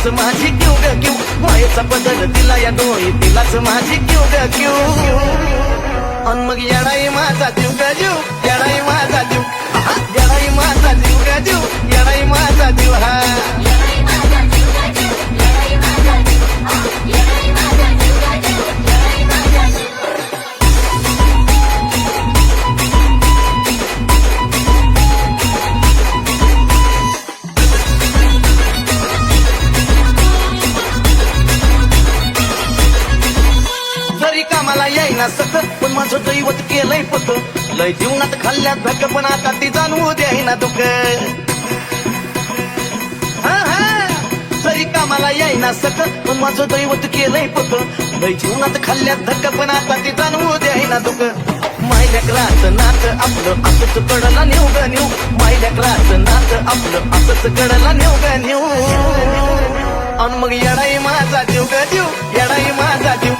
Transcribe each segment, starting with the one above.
तिलाच माझी क्यू ग क्यू मायेचा बदल दिला या डोळी तिलाच माझी क्यू ग क्यू अन मग येडाई माझा जीव ग जीव येडाई माझा जीव येडाई माझा जीव ग जीव येडाई माझा जीव हा कामाला येईना सतत पण माझं दैवत केलंय पत लय जीवनात खाल्ल्या धक पण आता ती जाणवू द्यायना दुःख जरी कामाला येईना सतत पण माझं दैवत केलंय पत लय जीवनात खाल्ल्या धक पण आता ती जाणवू द्यायना दुःख मायल्याकराच नात आपलं असंच कडला नेऊ ग नेऊ मायल्याकराच नात आपलं असंच कडला नेऊ ग नेऊ अन मग येडाई माझा जीव ग जीव येडाई माझा जीव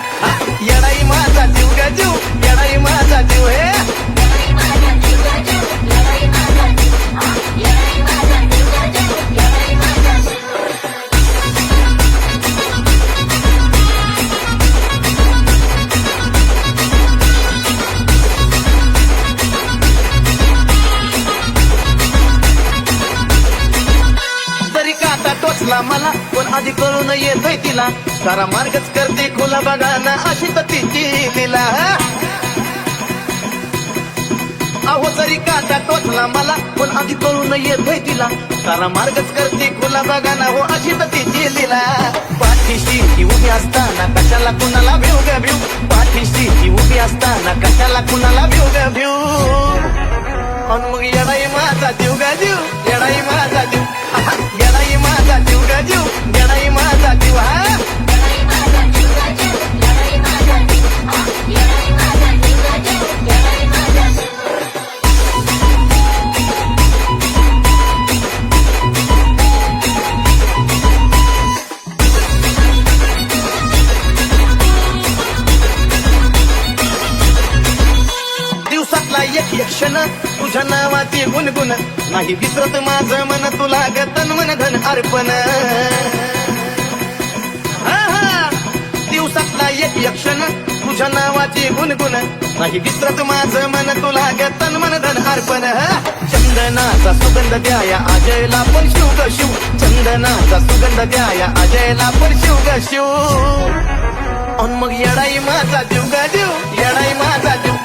येडाई माझा जीव ग जीव येडाई माझा जीव हे टोचला मला पण आधी कळून येतोय तिला सारा मार्गच करते खुला बघा ना अशी तर तिची लीला अहो जरी काटा टोचला मला पण आधी कळून येतोय तिला सारा मार्गच करते खुला बघा ना हो अशी तर तिची लीला पाठीशी ती उभी असताना कशाला कुणाला भिऊ ग भिऊ पाठीशी ती उभी असताना कशाला कुणाला भिऊ ग भिऊ अन मग येडाई माझा जीव ग जीव येडाई माझा जीव येडाई माझा जीव ग जीव येडाई माझा जीव हा दिवसातला एक क्षण तुझ्या नावाची गुणगुण नाही विसरत माझं मन तुला ग तन मन धन अर्पण दिवसातला एक क्षण तुझ्या नावाची गुणगुण नाही विसरत माझं मन तुला ग तन मन धन अर्पण चंदनाचा सुगंध द्याया अजयला पण शिव ग शिव चंदनाचा सुगंध द्याया अजयला पण शिव ग शिव अन मग येडाई माझा जीव ग जीव येडाई माझा जीव